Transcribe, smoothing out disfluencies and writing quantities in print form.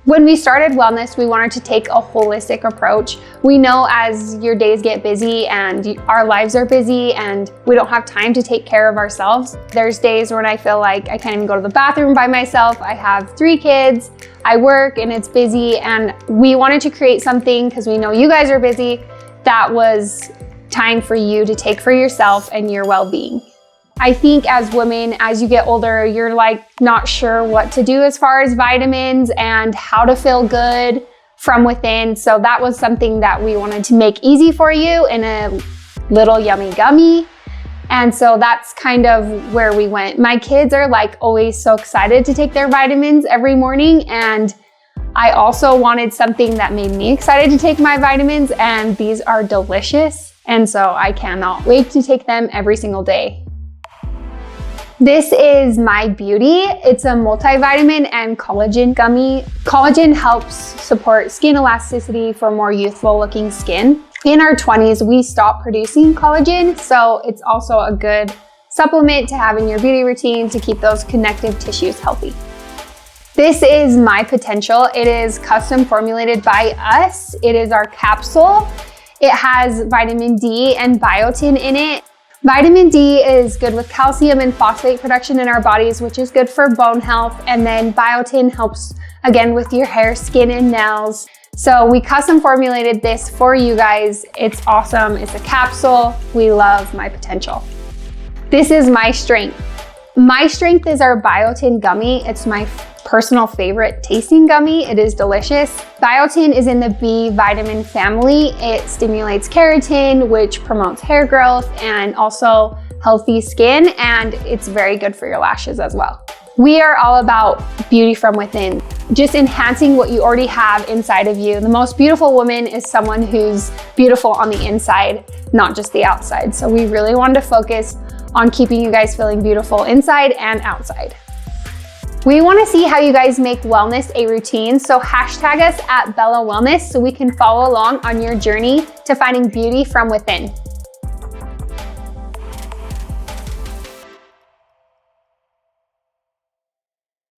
When we started wellness, we wanted to take a holistic approach. We know as your days get busy and our lives are busy and we don't have time to take care of ourselves. There's days when I feel like I can't even go to the bathroom by myself. I have 3 kids, I work and it's busy, and we wanted to create something, because we know you guys are busy, that was time for you to take for yourself and your well-being. I think as women, as you get older, you're like not sure what to do as far as vitamins and how to feel good from within. So that was something that we wanted to make easy for you in a little yummy gummy. And so that's kind of where we went. My kids are like always so excited to take their vitamins every morning. And I also wanted something that made me excited to take my vitamins, and these are delicious. And so I cannot wait to take them every single day. This is My Beauty. It's a multivitamin and collagen gummy. Collagen helps support skin elasticity for more youthful looking skin. In our 20s, we stop producing collagen, so it's also a good supplement to have in your beauty routine to keep those connective tissues healthy. This is My Potential. It is custom formulated by us. It is our capsule. It has vitamin D and biotin in it. Vitamin D is good with calcium and phosphate production in our bodies, which is good for bone health. And then biotin helps again with your hair, skin, and nails. So we custom formulated this for you guys. It's awesome. It's a capsule. We love My Potential. This is My Strength. My Strength is our biotin gummy. It's my personal favorite tasting gummy. It is delicious. Biotin is in the B vitamin family. It stimulates keratin, which promotes hair growth and also healthy skin, and it's very good for your lashes as well. We are all about beauty from within, just enhancing what you already have inside of you. The most beautiful woman is someone who's beautiful on the inside, not just the outside. So we really wanted to focus on keeping you guys feeling beautiful inside and outside. We want to see how you guys make wellness a routine, so hashtag us at Bella Wellness so we can follow along on your journey to finding beauty from within.